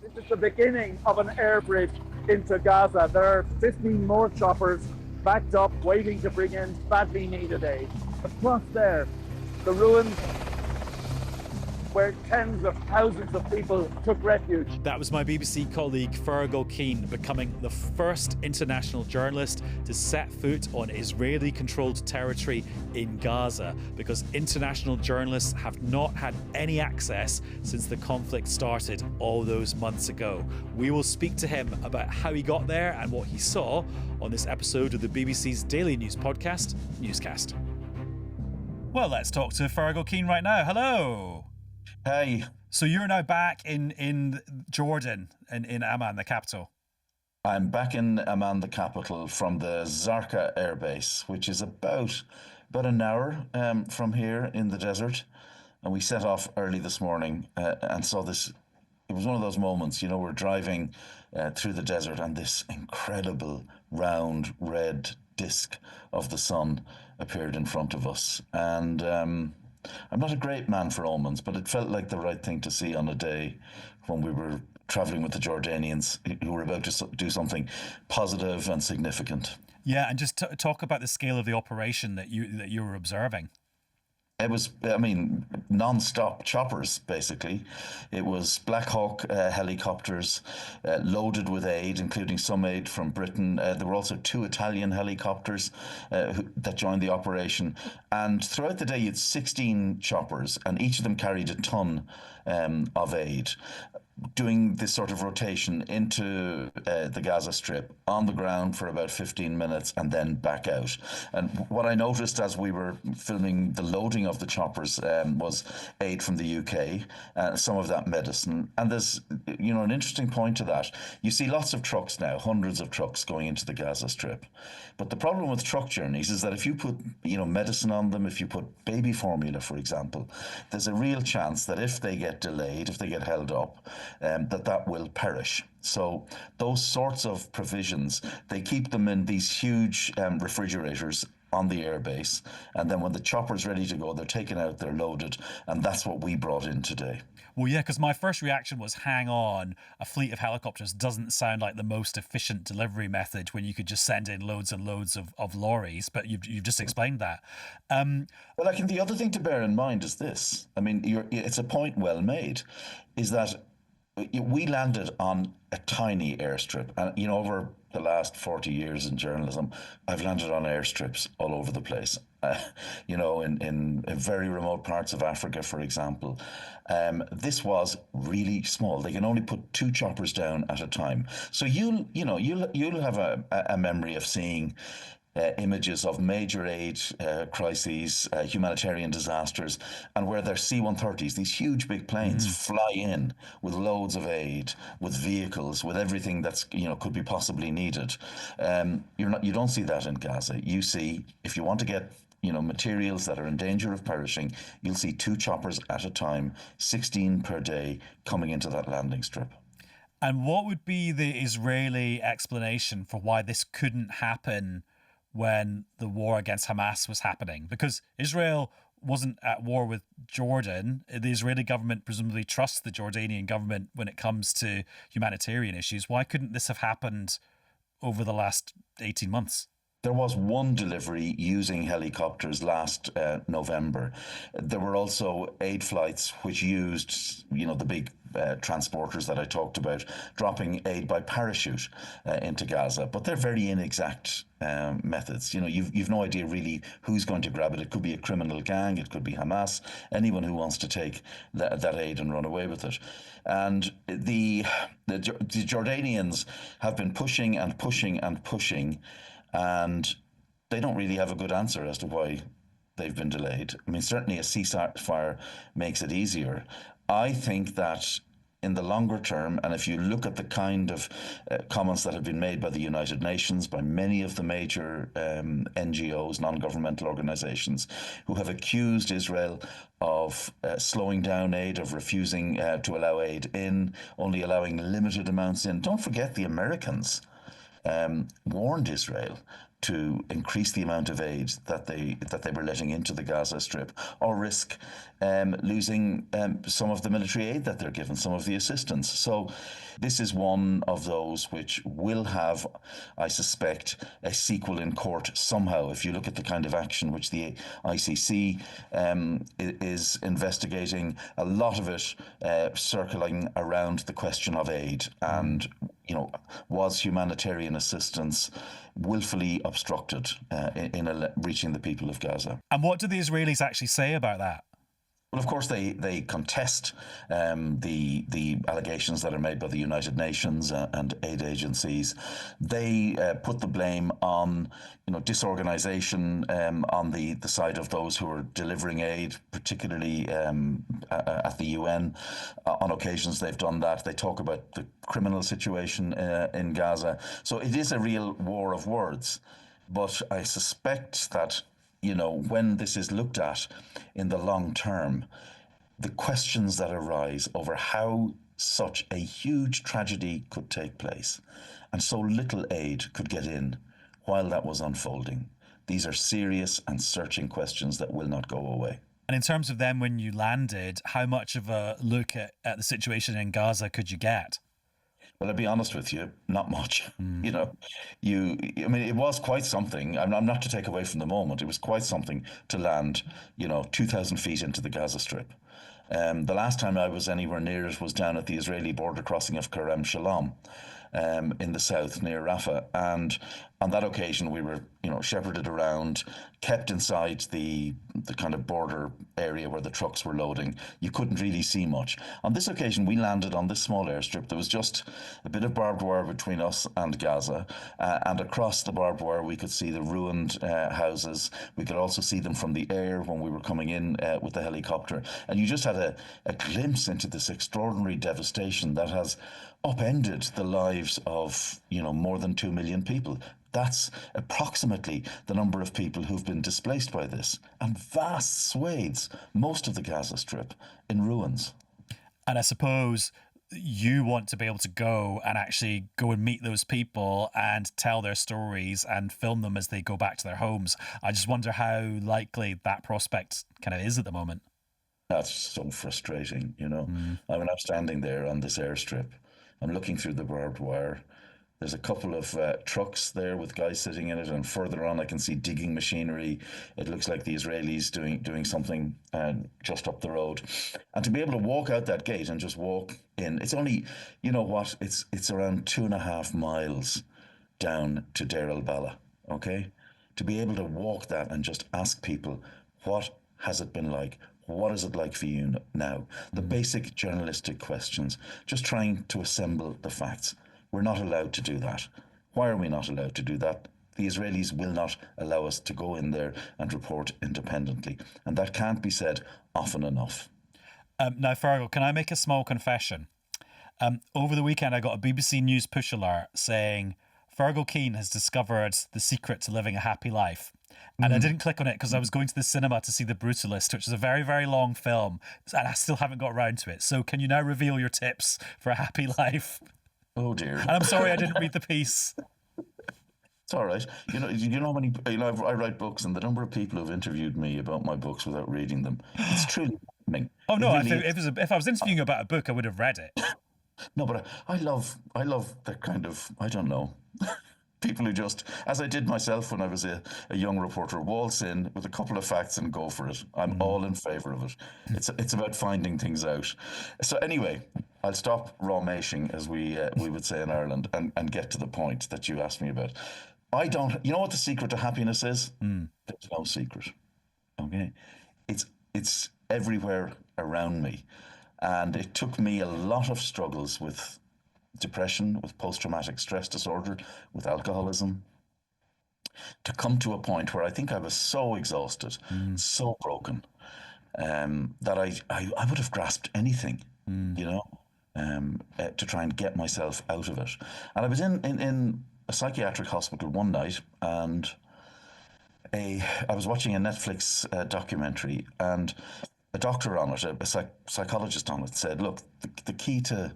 This is the beginning of an airbridge into Gaza. There are 15 more choppers backed up, waiting to bring in badly needed aid. Across there, the ruins where tens of thousands of people took refuge. That was my BBC colleague Fergal Keane, becoming the first international journalist to set foot on Israeli-controlled territory in Gaza, because international journalists have not had any access since the conflict started all those months ago. We will speak to him about how he got there and what he saw on this episode of the BBC's daily news podcast, Newscast. Well, let's talk to Fergal Keane right now. Hello. Hey. So you're now back in Jordan, in Amman, the capital. I'm back in Amman, the capital, from the Zarqa air base, which is about an hour from here in the desert. And we set off early this morning and saw this. It was one of those moments, you know, we're driving through the desert and this incredible round red disc of the sun appeared in front of us. And I'm not a great man for omens, but it felt like the right thing to see on a day when we were travelling with the Jordanians who were about to do something positive and significant. Yeah, and just talk about the scale of the operation that you were observing. It was, non-stop choppers, basically. It was Black Hawk helicopters loaded with aid, including some aid from Britain. There were also 2 Italian helicopters that joined the operation. And throughout the day, you had 16 choppers, and each of them carried a ton of aid, doing this sort of rotation into the Gaza Strip on the ground for about 15 minutes and then back out. And what I noticed as we were filming the loading of the choppers was aid from the UK, some of that medicine. And there's, an interesting point to that. You see lots of trucks now, hundreds of trucks going into the Gaza Strip. But the problem with truck journeys is that if you put, medicine on them, if you put baby formula, for example, there's a real chance that if they get delayed, if they get held up, that will perish. So those sorts of provisions, they keep them in these huge refrigerators on the airbase, and then when the chopper's ready to go, they're taken out, they're loaded, and that's what we brought in today. Well, yeah, because my first reaction was, hang on, a fleet of helicopters doesn't sound like the most efficient delivery method when you could just send in loads and loads of lorries, but you've just explained that. Well, I think the other thing to bear in mind is this. I mean, it's a point well made, is that we landed on a tiny airstrip, and over the last 40 years in journalism, I've landed on airstrips all over the place. In very remote parts of Africa, for example. This was really small. They can only put 2 choppers down at a time. So you'll have a memory of seeing images of major aid crises, humanitarian disasters, and where their C-130s, these huge big planes, fly in with loads of aid, with vehicles, with everything that's could be possibly needed. You don't see that in Gaza. You see, if you want to get materials that are in danger of perishing, you'll see 2 choppers at a time, 16 per day, coming into that landing strip. And what would be the Israeli explanation for why this couldn't happen when the war against Hamas was happening? Because Israel wasn't at war with Jordan. The Israeli government presumably trusts the Jordanian government when it comes to humanitarian issues. Why couldn't this have happened over the last 18 months? There was one delivery using helicopters last November. There were also aid flights which used, the big transporters that I talked about, dropping aid by parachute into Gaza. But they're very inexact methods. You've no idea really who's going to grab it. It could be a criminal gang. It could be Hamas. Anyone who wants to take that aid and run away with it. And the Jordanians have been pushing and pushing and pushing, and they don't really have a good answer as to why they've been delayed. I mean, certainly a ceasefire makes it easier. I think that in the longer term, and if you look at the kind of comments that have been made by the United Nations, by many of the major NGOs, non-governmental organizations, who have accused Israel of slowing down aid, of refusing to allow aid in, only allowing limited amounts in. Don't forget the Americans. warned Israel to increase the amount of aid that they were letting into the Gaza Strip, or risk losing some of the military aid that they're given, some of the assistance. So this is one of those which will have, I suspect, a sequel in court somehow. If you look at the kind of action which the ICC is investigating, a lot of it circling around the question of aid and, was humanitarian assistance willfully obstructed in reaching the people of Gaza. And what do the Israelis actually say about that? Well, of course, they contest the allegations that are made by the United Nations and aid agencies. They put the blame on disorganization on the side of those who are delivering aid, particularly at the UN. On occasions, they've done that. They talk about the criminal situation in Gaza. So it is a real war of words. But I suspect that when this is looked at in the long term, the questions that arise over how such a huge tragedy could take place and so little aid could get in while that was unfolding, these are serious and searching questions that will not go away. And in terms of them, when you landed, how much of a look at the situation in Gaza could you get? Well, I'll be honest with you, not much. It was quite something. I'm not to take away from the moment. It was quite something to land, 2,000 feet into the Gaza Strip. The last time I was anywhere near it was down at the Israeli border crossing of Kerem Shalom in the south near Rafah. And on that occasion, we were, shepherded around, kept inside the kind of border area where the trucks were loading. You couldn't really see much. On this occasion, we landed on this small airstrip. There was just a bit of barbed wire between us and Gaza. And across the barbed wire, we could see the ruined houses. We could also see them from the air when we were coming in with the helicopter. And you just had a glimpse into this extraordinary devastation that has upended the lives of, more than 2 million people. That's approximately the number of people who've been displaced by this. And vast swathes, most of the Gaza Strip, in ruins. And I suppose you want to be able to go and meet those people and tell their stories and film them as they go back to their homes. I just wonder how likely that prospect kind of is at the moment. That's so frustrating, I'm standing there on this airstrip. I'm looking through the barbed wire. There's a couple of trucks there with guys sitting in it, and further on I can see digging machinery. It looks like the Israelis doing something just up the road. And to be able to walk out that gate and just walk in, it's only, it's around 2.5 miles down to Deir el-Bala, okay? To be able to walk that and just ask people, what has it been like? What is it like for you now? The basic journalistic questions, just trying to assemble the facts. We're not allowed to do that. Why are we not allowed to do that? The Israelis will not allow us to go in there and report independently. And that can't be said often enough. Now, Fergal, can I make a small confession? Over the weekend, I got a BBC News push alert saying Fergal Keane has discovered the secret to living a happy life. And I didn't click on it because I was going to the cinema to see The Brutalist, which is a very, very long film. And I still haven't got around to it. So can you now reveal your tips for a happy life? Oh, dear. And I'm sorry I didn't read the piece. It's all right. You know how many, I write books, and the number of people who've interviewed me about my books without reading them, it's truly happening. Oh, no, really if I was interviewing about a book, I would have read it. No, but I love that kind of, I don't know, people who just, as I did myself when I was a young reporter, waltz in with a couple of facts and go for it. I'm all in favour of it. It's about finding things out. So anyway, I'll stop raw-mashing, as we would say in Ireland, and get to the point that you asked me about. You know what the secret to happiness is? There's no secret. Okay? It's everywhere around me. And it took me a lot of struggles with depression, with post-traumatic stress disorder, with alcoholism, to come to a point where I think I was so exhausted, so broken, that I would have grasped anything, to try and get myself out of it. And I was in a psychiatric hospital one night, and I was watching a Netflix documentary, and a doctor on it, a psychologist on it, said, look, the key to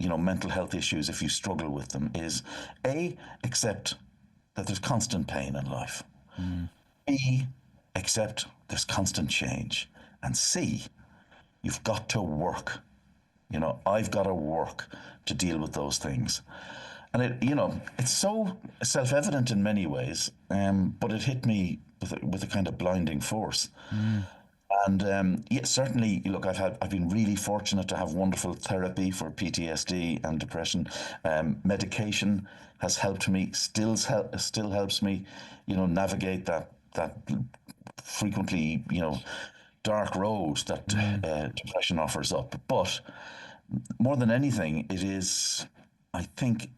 mental health issues if you struggle with them is A, accept that there's constant pain in life. B, accept there's constant change. And C, you've got to work. I've got to work to deal with those things. And it's so self-evident in many ways, but it hit me with a kind of blinding force. And certainly, look, I've been really fortunate to have wonderful therapy for PTSD and depression. Medication has helped me, still helps me, navigate that frequently, dark road that depression offers up. But more than anything, it is, I think,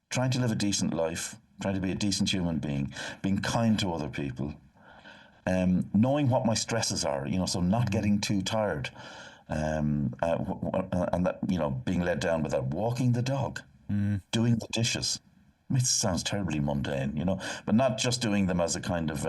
trying to live a decent life, trying to be a decent human being, being kind to other people, knowing what my stresses are, so not getting too tired, and that, being led down with that, walking the dog, doing the dishes. It sounds terribly mundane, but not just doing them as a kind of,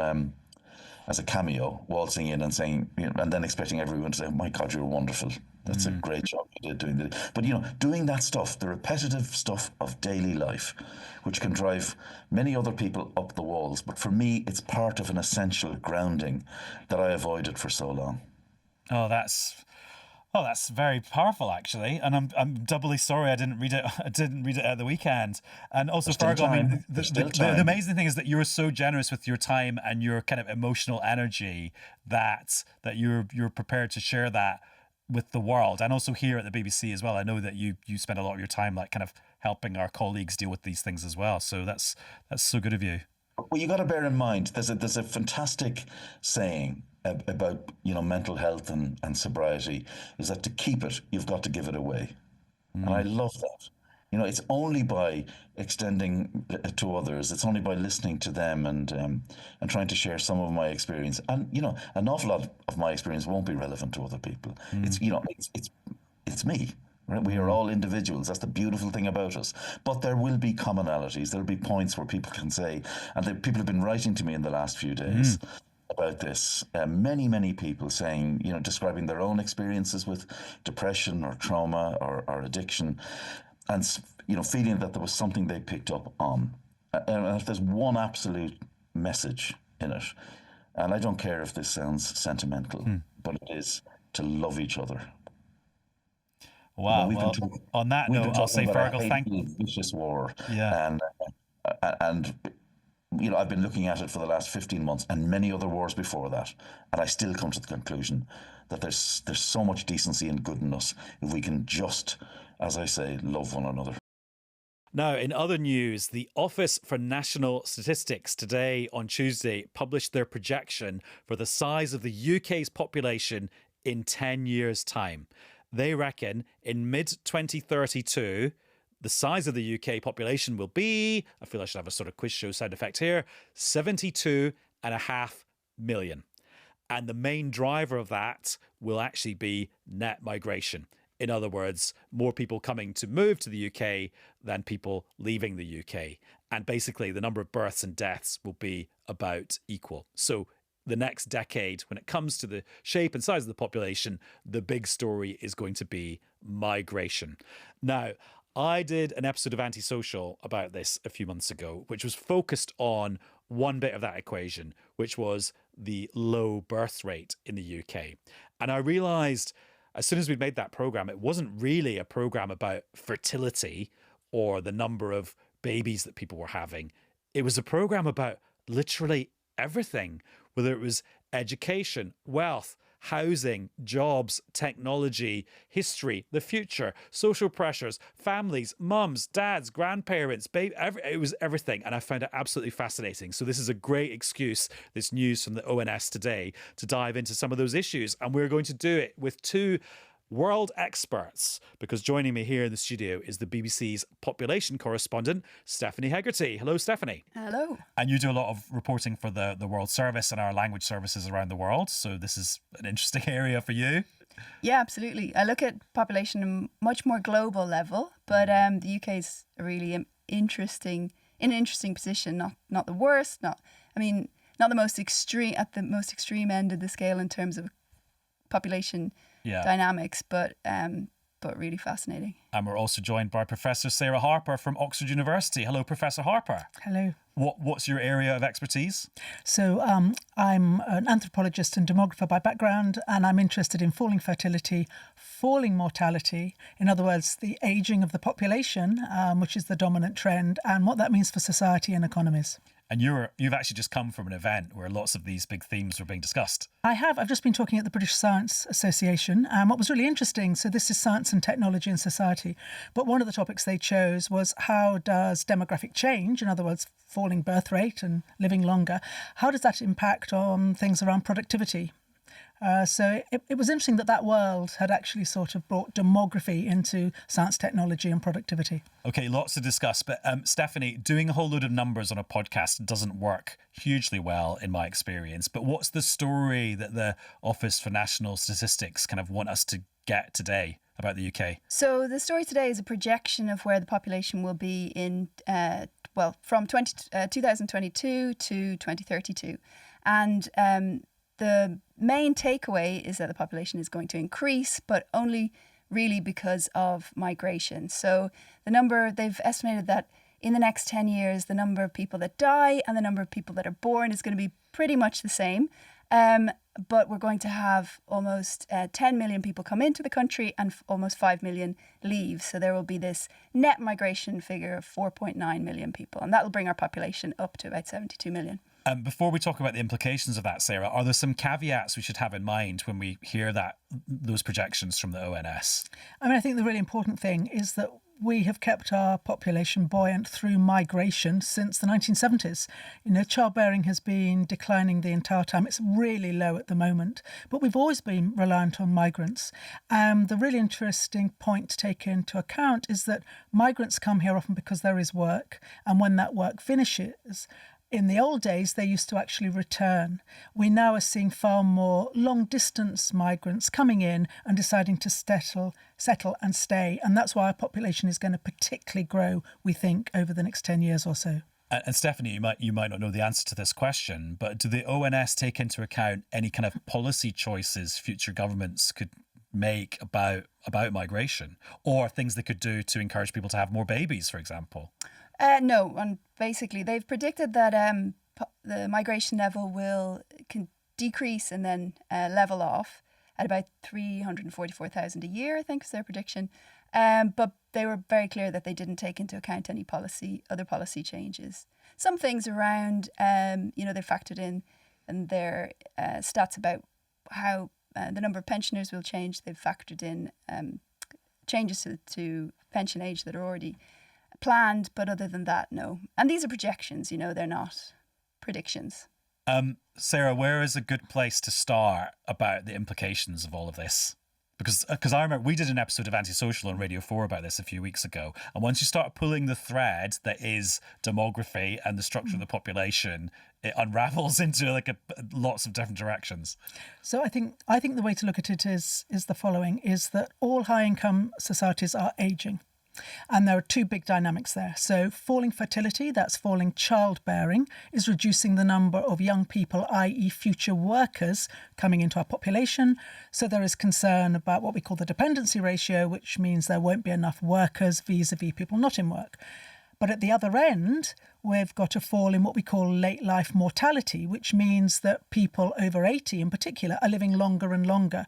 as a cameo, waltzing in and saying, and then expecting everyone to say, oh my God, you're wonderful. That's a great job you did doing that. But, doing that stuff, the repetitive stuff of daily life, which can drive many other people up the walls. But for me, it's part of an essential grounding that I avoided for so long. Oh, that's very powerful, actually, and I'm doubly sorry I didn't read it. I didn't read it at the weekend. And also, Fergal, I mean, the amazing thing is that you're so generous with your time and your kind of emotional energy that you're prepared to share that with the world, and also here at the BBC as well. I know that you spend a lot of your time like kind of helping our colleagues deal with these things as well. So that's so good of you. Well, you got to bear in mind there's a fantastic saying about mental health and sobriety, is that to keep it, you've got to give it away. And I love that. It's only by extending it to others, it's only by listening to them and trying to share some of my experience. And an awful lot of my experience won't be relevant to other people. It's me. Right? We are all individuals. That's the beautiful thing about us. But there will be commonalities. There'll be points where people can say, and people have been writing to me in the last few days about this. Many people saying, describing their own experiences with depression or trauma or addiction, and feeling that there was something they picked up on. And if there's one absolute message in it, and I don't care if this sounds sentimental, but it is to love each other. Wow. Well, on that note, I'll say, Fergal, thank you. Vicious war. Yeah. And I've been looking at it for the last 15 months and many other wars before that, and I still come to the conclusion that there's so much decency and good in us if we can just, as I say, love one another. Now, in other news, the Office for National Statistics today on Tuesday published their projection for the size of the UK's population in 10 years' time. They reckon in mid-2032, the size of the UK population will be, I feel I should have a sort of quiz show sound effect here, 72.5 million. And the main driver of that will actually be net migration. In other words, more people coming to move to the UK than people leaving the UK. And basically, the number of births and deaths will be about equal. So the next decade, when it comes to the shape and size of the population, the big story is going to be migration. Now, I did an episode of Antisocial about this a few months ago, which was focused on one bit of that equation, which was the low birth rate in the UK. And I realised as soon as we made that programme, it wasn't really a programme about fertility or the number of babies that people were having. It was a programme about literally everything, whether it was education, wealth, housing, jobs, technology, history, the future, social pressures, families, mums, dads, grandparents, it was everything. And I found it absolutely fascinating. So this is a great excuse, this news from the ONS today, to dive into some of those issues. And we're going to do it with two world experts, because joining me here in the studio is the BBC's population correspondent, Stephanie Hegarty. Hello, Stephanie. Hello. And you do a lot of reporting for the World Service and our language services around the world. So this is an interesting area for you. Yeah, absolutely. I look at population on a much more global level, but the UK is a really interesting position. Not the worst. Not the most extreme, at the most extreme end of the scale in terms of population dynamics, but but really fascinating. And we're also joined by Professor Sarah Harper from Oxford University. Hello, Professor Harper. Hello. What's your area of expertise? So I'm an anthropologist and demographer by background, and I'm interested in falling fertility, falling mortality, in other words, the ageing of the population, which is the dominant trend, and what that means for society and economies. And you've actually just come from an event where lots of these big themes were being discussed. I have. I've just been talking at the British Science Association. What was really interesting, so this is science and technology and society, but one of the topics they chose was how does demographic change, in other words, falling birth rate and living longer, how does that impact on things around productivity? So it was interesting that world had actually sort of brought demography into science, technology and productivity. Okay, lots to discuss. But Stephanie, doing a whole load of numbers on a podcast doesn't work hugely well in my experience. But what's the story that the Office for National Statistics kind of want us to get today about the UK? So the story today is a projection of where the population will be in, from 2022 to 2032. And the main takeaway is that the population is going to increase, but only really because of migration. So they've estimated that in the next 10 years, the number of people that die and the number of people that are born is going to be pretty much the same. But we're going to have almost 10 million people come into the country and almost 5 million leave. So there will be this net migration figure of 4.9 million people. And that will bring our population up to about 72 million. Before we talk about the implications of that, Sarah, are there some caveats we should have in mind when we hear those projections from the ONS? I think the really important thing is that we have kept our population buoyant through migration since the 1970s. Childbearing has been declining the entire time. It's really low at the moment, but we've always been reliant on migrants. The really interesting point to take into account is that migrants come here often because there is work, and when that work finishes, in the old days, they used to actually return. We now are seeing far more long-distance migrants coming in and deciding to settle and stay. And that's why our population is going to particularly grow, we think, over the next 10 years or so. And Stephanie, you might not know the answer to this question, but do the ONS take into account any kind of policy choices future governments could make about migration, or things they could do to encourage people to have more babies, for example? No, and basically they've predicted that the migration level can decrease and then level off at about 344,000 a year, I think is their prediction. But they were very clear that they didn't take into account any other policy changes. Some things around, they factored in their stats about how the number of pensioners will change. They've factored in changes to pension age that are already planned, but other than that, no. And these are projections, they're not predictions. Sarah, where is a good place to start about the implications of all of this? Because I remember we did an episode of Antisocial on Radio 4 about this a few weeks ago. And once you start pulling the thread that is demography and the structure of the population, it unravels into lots of different directions. So I think the way to look at it is the following, is that all high-income societies are ageing. And there are two big dynamics there. So falling fertility, that's falling childbearing, is reducing the number of young people, i.e. future workers, coming into our population. So there is concern about what we call the dependency ratio, which means there won't be enough workers vis-a-vis people not in work. But at the other end, we've got a fall in what we call late life mortality, which means that people over 80 in particular are living longer and longer.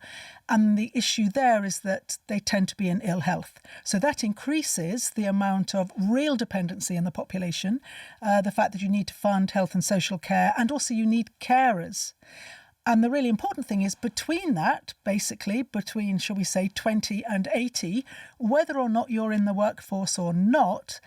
And the issue there is that they tend to be in ill health. So that increases the amount of real dependency in the population, the fact that you need to fund health and social care, and also you need carers. And the really important thing is between, shall we say, 20 and 80, whether or not you're in the workforce or not,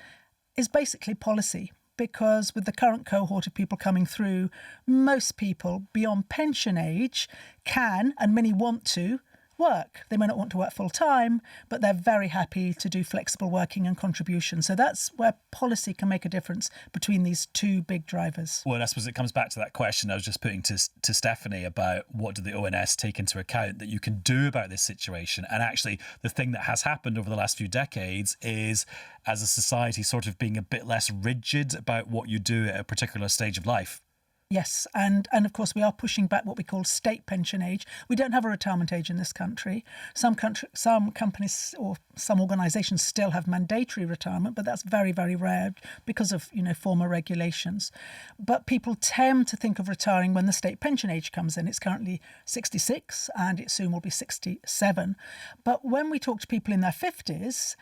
is basically policy. Because with the current cohort of people coming through, most people beyond pension age can, and many want to, work. They may not want to work full time, but they're very happy to do flexible working and contribution. So that's where policy can make a difference between these two big drivers. Well, I suppose it comes back to that question I was just putting to Stephanie about what do the ONS take into account that you can do about this situation. And actually, the thing that has happened over the last few decades is, as a society, sort of being a bit less rigid about what you do at a particular stage of life. Yes, and of course we are pushing back what we call state pension age. We don't have a retirement age in this country. Some companies or some organisations still have mandatory retirement, but that's very, very rare because of former regulations. But people tend to think of retiring when the state pension age comes in. It's currently 66 and it soon will be 67. But when we talk to people in their 50s,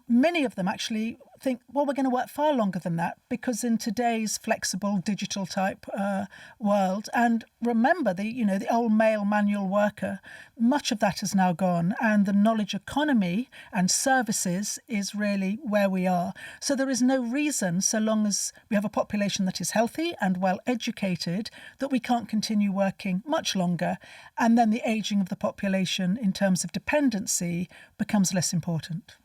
many of them actually think, well, we're going to work far longer than that, because in today's flexible digital type world, and remember the old male manual worker, much of that has now gone, and the knowledge economy and services is really where we are. So there is no reason, so long as we have a population that is healthy and well educated, that we can't continue working much longer, and then the ageing of the population in terms of dependency becomes less important.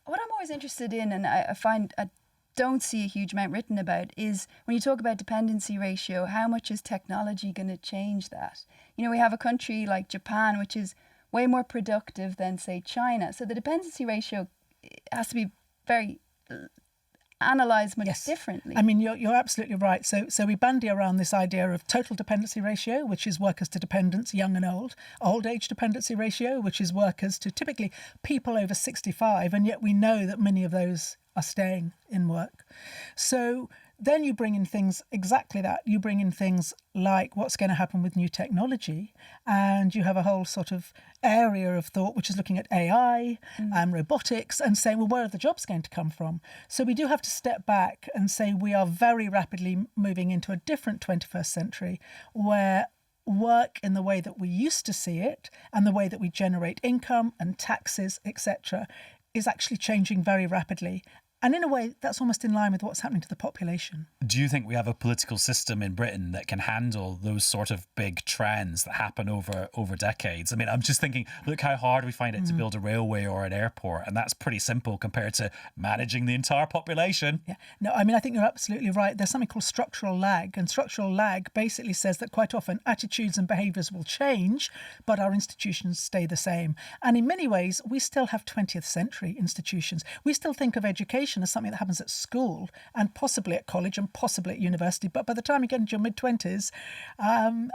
What I'm always interested in, and I find I don't see a huge amount written about, is when you talk about dependency ratio, how much is technology going to change that? We have a country like Japan, which is way more productive than, say, China. So the dependency ratio has to be very analysed much differently. I mean, you're absolutely right. So we bandy around this idea of total dependency ratio, which is workers to dependents, young and old age dependency ratio, which is workers to typically people over 65, and yet we know that many of those are staying in work. So then you bring in things exactly that. You bring in things like what's going to happen with new technology, and you have a whole sort of area of thought which is looking at AI and robotics and saying, well, where are the jobs going to come from? So we do have to step back and say we are very rapidly moving into a different 21st century where work in the way that we used to see it and the way that we generate income and taxes, etc., is actually changing very rapidly. And in a way, that's almost in line with what's happening to the population. Do you think we have a political system in Britain that can handle those sort of big trends that happen over decades? I mean, I'm just thinking, look how hard we find it to build a railway or an airport, and that's pretty simple compared to managing the entire population. Yeah. No, I mean, I think you're absolutely right. There's something called structural lag, and structural lag basically says that quite often attitudes and behaviours will change, but our institutions stay the same. And in many ways, we still have 20th century institutions. We still think of education as something that happens at school and possibly at college and possibly at university, but by the time you get into your mid-20s,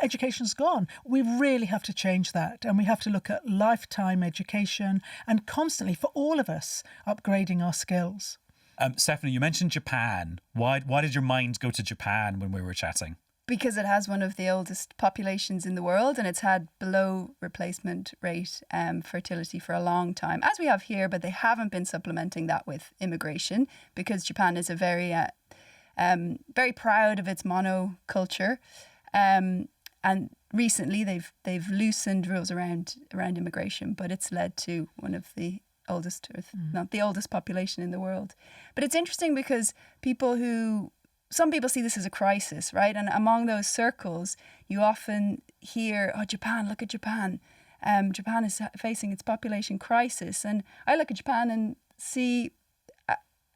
education's gone. We really have to change that, and we have to look at lifetime education and constantly, for all of us, upgrading our skills. Stephanie, you mentioned Japan. Why did your mind go to Japan when we were chatting? Because it has one of the oldest populations in the world, and it's had below replacement rate fertility for a long time, as we have here, but they haven't been supplementing that with immigration, because Japan is a very proud of its monoculture. And recently they've loosened rules around immigration, but it's led to one of the oldest, or not the oldest population in the world. But it's interesting because some people see this as a crisis, right? And among those circles, you often hear, oh, Japan, look at Japan. Japan is facing its population crisis. And I look at Japan and see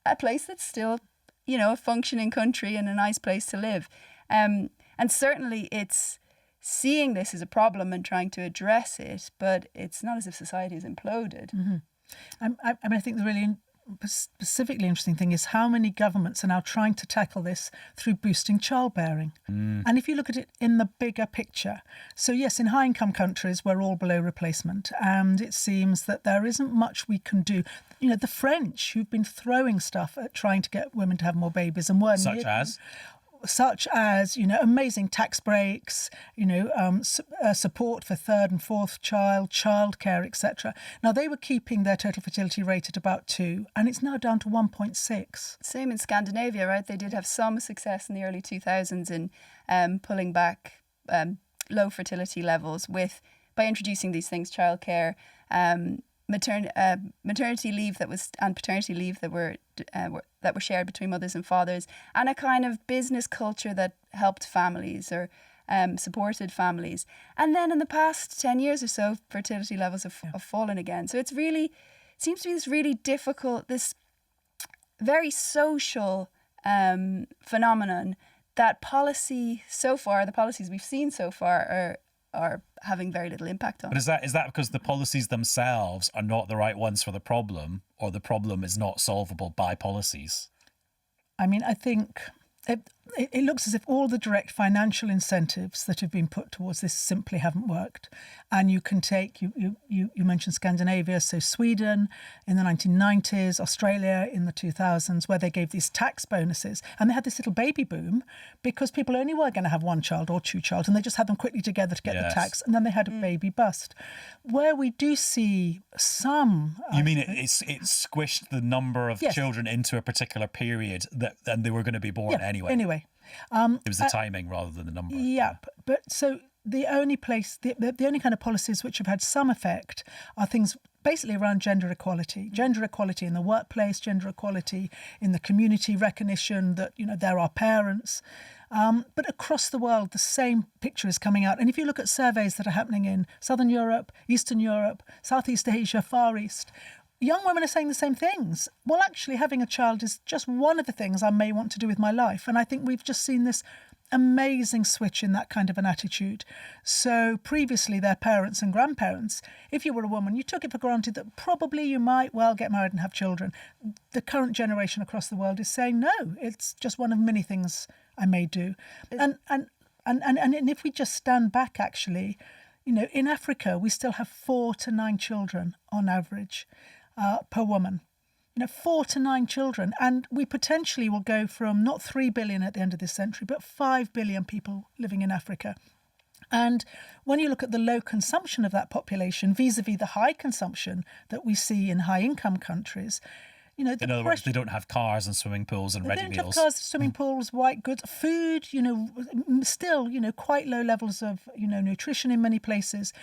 a place that's still, a functioning country and a nice place to live. And certainly it's seeing this as a problem and trying to address it, but it's not as if society has imploded. Mm-hmm. I think the really specifically interesting thing is how many governments are now trying to tackle this through boosting childbearing. And if you look at it in the bigger picture, so yes, in high income countries we're all below replacement, and it seems that there isn't much we can do. The French, who've been throwing stuff at trying to get women to have more babies, and weren't such as amazing tax breaks, support for third and fourth child, childcare, etc. Now, they were keeping their total fertility rate at about 2, and it's now down to 1.6. Same in Scandinavia, right? They did have some success in the early 2000s in pulling back low fertility levels by introducing these things, childcare, maternity leave and paternity leave that were shared between mothers and fathers, and a kind of business culture that helped families or supported families. And then in the past 10 years or so, fertility levels have fallen again. So it seems to be this really difficult, this very social phenomenon that the policies we've seen so far are having very little impact on. But is that because the policies themselves are not the right ones for the problem, or the problem is not solvable by policies? I mean, I think it looks as if all the direct financial incentives that have been put towards this simply haven't worked. And you can take, you mentioned Scandinavia, so Sweden in the 1990s, Australia in the 2000s, where they gave these tax bonuses. And they had this little baby boom because people only were going to have one child or two children, and they just had them quickly together to get the tax. And then they had a baby bust. Where we do see some... You mean it squished the number of children into a particular period and they were going to be born anyway? Anyway. It was the timing rather than the number. Yeah, but so the only place, the only kind of policies which have had some effect are things basically around gender equality in the workplace, gender equality in the community, recognition that, there are parents. But across the world, the same picture is coming out. And if you look at surveys that are happening in Southern Europe, Eastern Europe, Southeast Asia, Far East, young women are saying the same things. Well, actually, having a child is just one of the things I may want to do with my life. And I think we've just seen this amazing switch in that kind of an attitude. So previously, their parents and grandparents, if you were a woman, you took it for granted that probably you might well get married and have children. The current generation across the world is saying, no, it's just one of many things I may do. And if we just stand back, actually, in Africa, we still have 4 to 9 children on average per woman. 4 to 9 children. And we potentially will go from not 3 billion at the end of this century, but 5 billion people living in Africa. And when you look at the low consumption of that population vis-a-vis the high consumption that we see in high-income countries, in other words, they don't have cars and swimming pools and ready meals. They don't have cars, swimming pools, white goods, food, still, quite low levels of, nutrition in many places.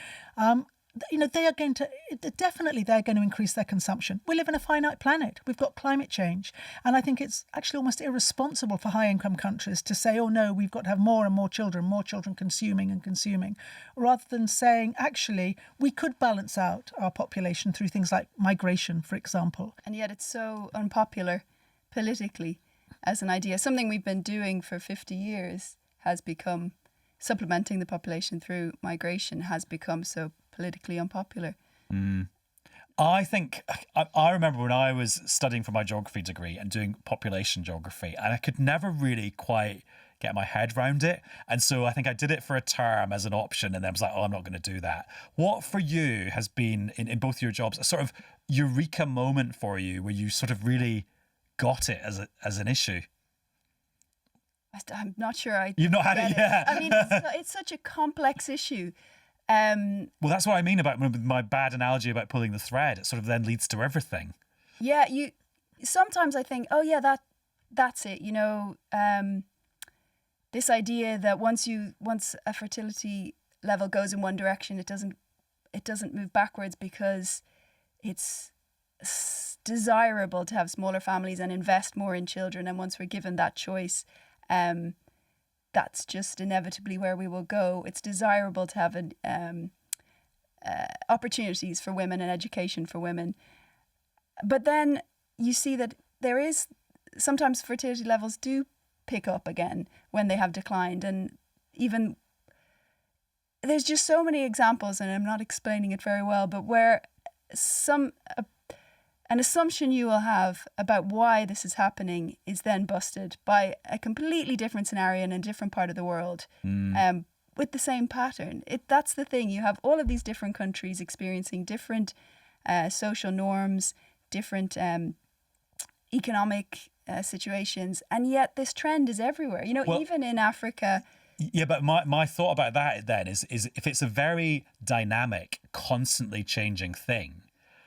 They are going to, definitely they're going to increase their consumption. We live in a finite planet. We've got climate change. And I think it's actually almost irresponsible for high-income countries to say, oh no, we've got to have more and more children consuming, rather than saying, actually, we could balance out our population through things like migration, for example. And yet it's so unpopular politically as an idea. Something we've been doing for 50 years has become, supplementing the population through migration has become so politically unpopular. I think I remember when I was studying for my geography degree and doing population geography, and I could never really quite get my head around it. And so I think I did it for a term as an option, and then I was like, oh, I'm not going to do that. What for you has been in both your jobs a sort of eureka moment for you where you sort of really got it as an issue? I'm not sure You've not had it yet. I mean, it's such a complex issue. Well, that's what I mean about my bad analogy about pulling the thread. It sort of then leads to everything. Yeah, sometimes I think, oh yeah, that's it. This idea that once a fertility level goes in one direction, it doesn't move backwards because it's desirable to have smaller families and invest more in children. And once we're given that choice, that's just inevitably where we will go. It's desirable to have opportunities for women and education for women. But then you see that there is sometimes fertility levels do pick up again when they have declined. And even there's just so many examples, and I'm not explaining it very well, but where an assumption you will have about why this is happening is then busted by a completely different scenario in a different part of the world with the same pattern. That's the thing. You have all of these different countries experiencing different social norms, different economic situations, and yet this trend is everywhere. Even in Africa. Yeah, but my thought about that then is if it's a very dynamic, constantly changing thing,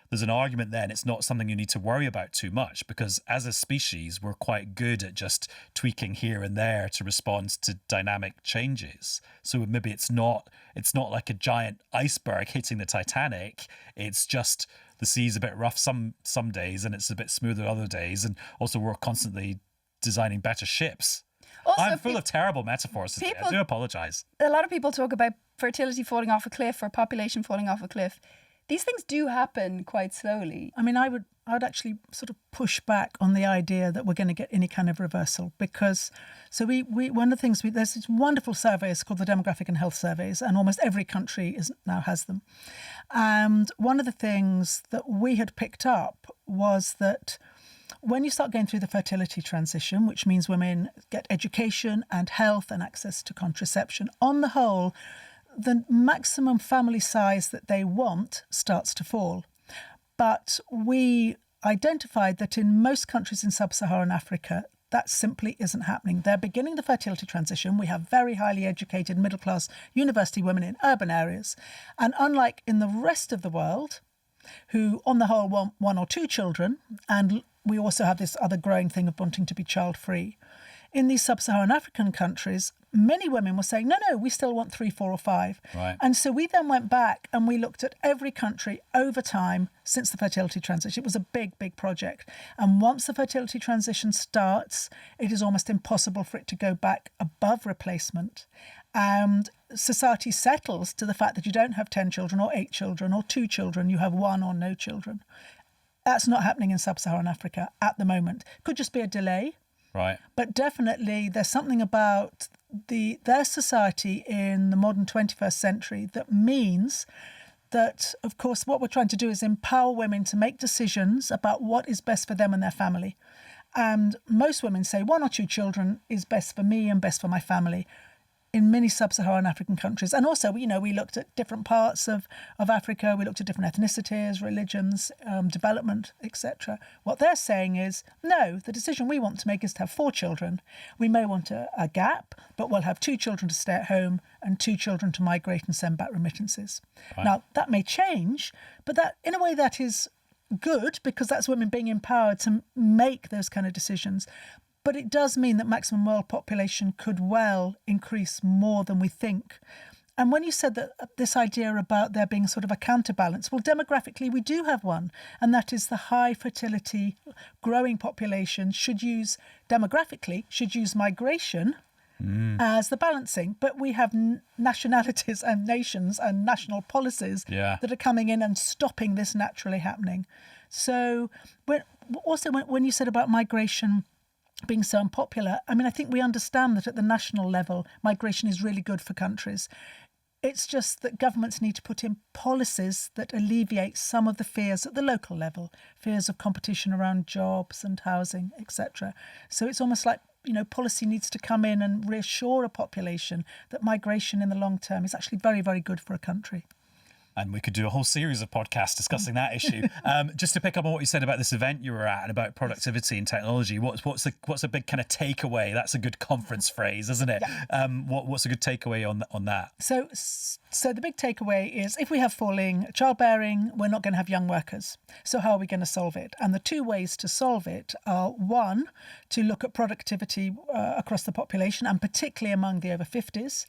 there's an argument then it's not something you need to worry about too much, because as a species, we're quite good at just tweaking here and there to respond to dynamic changes. So maybe it's not like a giant iceberg hitting the Titanic. It's just the sea's a bit rough some days and it's a bit smoother other days. And also we're constantly designing better ships. Also, I'm full of terrible metaphors today. I do apologise. A lot of people talk about fertility falling off a cliff or population falling off a cliff. These things do happen quite slowly. I mean, I would actually sort of push back on the idea that we're going to get any kind of reversal, because we one of the things there's these wonderful surveys called the Demographic and Health Surveys, and almost every country now has them. And one of the things that we had picked up was that When you start going through the fertility transition, which means women get education and health and access to contraception, on the whole, the maximum family size that they want starts to fall. But we identified that in most countries in sub-Saharan Africa, that simply isn't happening. They're beginning the fertility transition. We have very highly educated middle-class university women in urban areas. And unlike in the rest of the world, who on the whole want 1 or 2 children, and we also have this other growing thing of wanting to be child-free, in these sub-Saharan African countries, many women were saying, no, we still want 3, 4 or 5. Right. And so we then went back and we looked at every country over time since the fertility transition. It was a big, big project. And once the fertility transition starts, it is almost impossible for it to go back above replacement. And society settles to the fact that you don't have 10 children or 8 children or 2 children, you have 1 or no children. That's not happening in sub-Saharan Africa at the moment. Could just be a delay. Right. But definitely there's something about their society in the modern 21st century that means that, of course, what we're trying to do is empower women to make decisions about what is best for them and their family. And most women say 1 or 2 children is best for me and best for my family. In many sub-Saharan African countries. And also, we looked at different parts of Africa. We looked at different ethnicities, religions, development, etc. What they're saying is, no, the decision we want to make is to have 4 children. We may want a gap, but we'll have 2 children to stay at home and 2 children to migrate and send back remittances. Right. Now, that may change, but that in a way that is good because that's women being empowered to make those kind of decisions. But it does mean that maximum world population could well increase more than we think. And when you said that this idea about there being sort of a counterbalance, well, demographically, we do have one. And that is the high fertility growing population should use migration as the balancing. But we have nationalities and nations and national policies that are coming in and stopping this naturally happening. So when you said about migration being so unpopular, I think we understand that at the national level, migration is really good for countries. It's just that governments need to put in policies that alleviate some of the fears at the local level, fears of competition around jobs and housing, etc. So it's almost like, policy needs to come in and reassure a population that migration in the long term is actually very, very good for a country. And we could do a whole series of podcasts discussing that issue. Just to pick up on what you said about this event you were at and about productivity and technology, what's a big kind of takeaway? That's a good conference phrase, isn't it? Yeah. What's a good takeaway on that? So the big takeaway is if we have falling childbearing, we're not going to have young workers. So how are we going to solve it? And the 2 ways to solve it are, 1, to look at productivity across the population and particularly among the over 50s.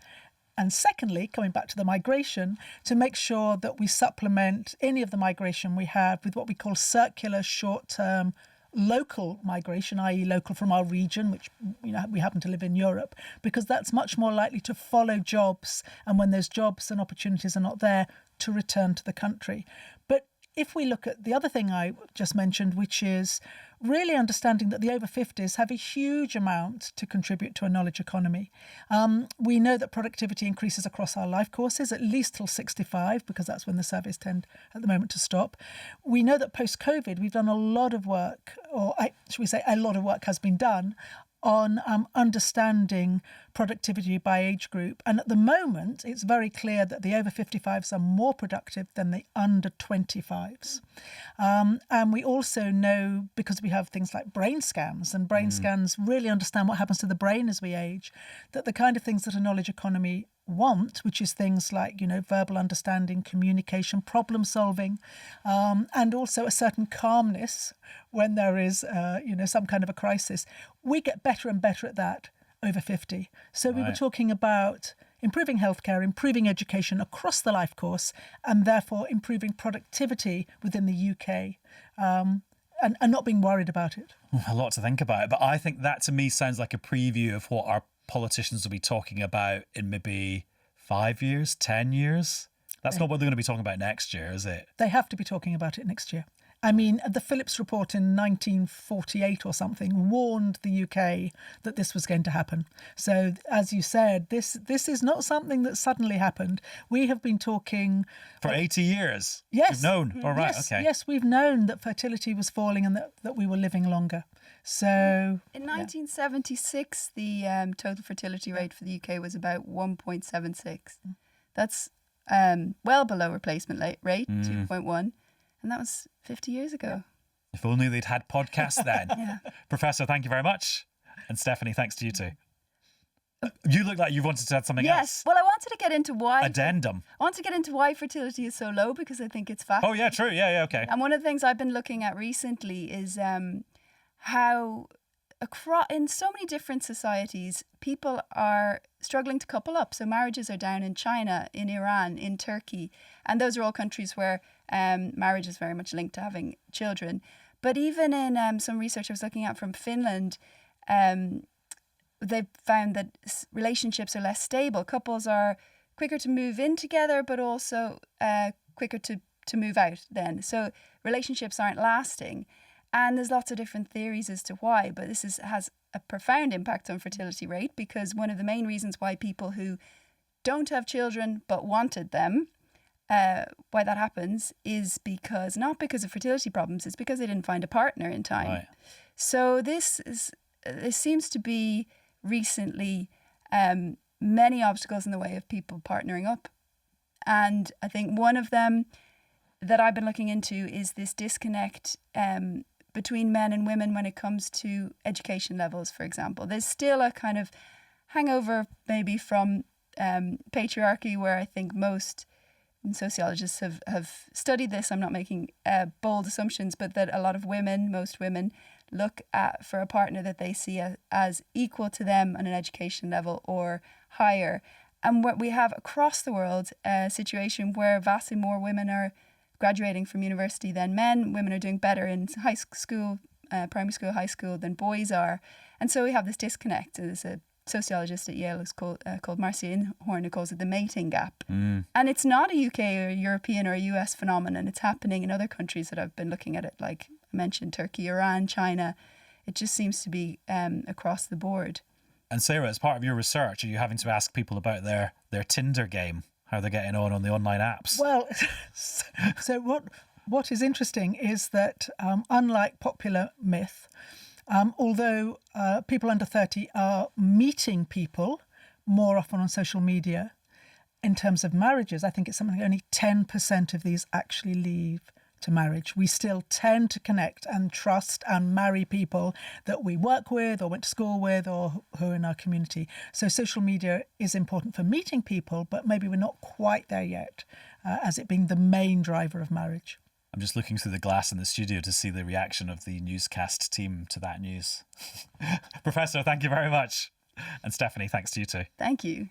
And secondly, coming back to the migration, to make sure that we supplement any of the migration we have with what we call circular short-term local migration, i.e. local from our region, which we happen to live in Europe, because that's much more likely to follow jobs. And when those jobs and opportunities are not there, to return to the country. But if we look at the other thing I just mentioned, which is really understanding that the over 50s have a huge amount to contribute to a knowledge economy. We know that productivity increases across our life courses, at least till 65, because that's when the surveys tend at the moment to stop. We know that post-COVID, we've done a lot of work, or should we say a lot of work has been done on understanding productivity by age group. And at the moment, it's very clear that the over 55s are more productive than the under 25s. And we also know, because we have things like brain scans, and brain scans really understand what happens to the brain as we age, that the kind of things that a knowledge economy want, which is things like, verbal understanding, communication, problem solving, and also a certain calmness when there is, some kind of a crisis. We get better and better at that over 50. So we were talking about improving healthcare, improving education across the life course, and therefore improving productivity within the UK, and not being worried about it. A lot to think about. But I think that to me sounds like a preview of what our politicians will be talking about in maybe 5 years, 10 years. That's not what they're going to be talking about next year, is it? They have to be talking about it next year. I mean, the Phillips report in 1948 or something warned the UK that this was going to happen. So, as you said, this is not something that suddenly happened. We have been talking for 80 years. Yes. You've known. All right. Yes, okay. yes, we've known that fertility was falling and that we were living longer. So in 1976, the total fertility rate for the UK was about 1.76. That's well below replacement rate, 2.1. And that was 50 years ago. If only they'd had podcasts then. Yeah. Professor, thank you very much. And Stephanie, thanks to you too. You look like you wanted to add something Yes. else. Well, I wanted to get into why. Addendum. I want to get into why fertility is so low because I think it's fascinating. Oh, yeah, true. Yeah, okay. And one of the things I've been looking at recently is how in so many different societies, people are struggling to couple up. So marriages are down in China, in Iran, in Turkey. And those are all countries where marriage is very much linked to having children. But even in some research I was looking at from Finland, they've found that relationships are less stable. Couples are quicker to move in together, but also quicker to move out then. So relationships aren't lasting. And there's lots of different theories as to why, but this has a profound impact on fertility rate because one of the main reasons why people who don't have children but wanted them, why that happens is not because of fertility problems, it's because they didn't find a partner in time. Right. So this seems to be recently many obstacles in the way of people partnering up. And I think one of them that I've been looking into is this disconnect between men and women when it comes to education levels, for example. There's still a kind of hangover maybe from patriarchy where I think most sociologists have studied this. I'm not making bold assumptions, but that a lot of most women look for a partner that they see as equal to them on an education level or higher. And what we have across the world a situation where vastly more women are graduating from university than men. Women are doing better in high school, primary school, high school than boys are. And so we have this disconnect. There's a sociologist at Yale called Marcia Inhorn who calls it the mating gap. And it's not a UK or European or a US phenomenon. It's happening in other countries that I've been looking at it, like I mentioned, Turkey, Iran, China. It just seems to be across the board. And Sarah, as part of your research, are you having to ask people about their Tinder game? How they're getting on the online apps? Well, so what is interesting is that unlike popular myth, although people under 30 are meeting people more often on social media, in terms of marriages, I think it's something like only 10% of these actually lead to marriage. We still tend to connect and trust and marry people that we work with or went to school with or who are in our community. So social media is important for meeting people, but maybe we're not quite there yet as it being the main driver of marriage. I'm just looking through the glass in the studio to see the reaction of the Newscast team to that news. Professor, thank you very much. And Stephanie, thanks to you too. Thank you.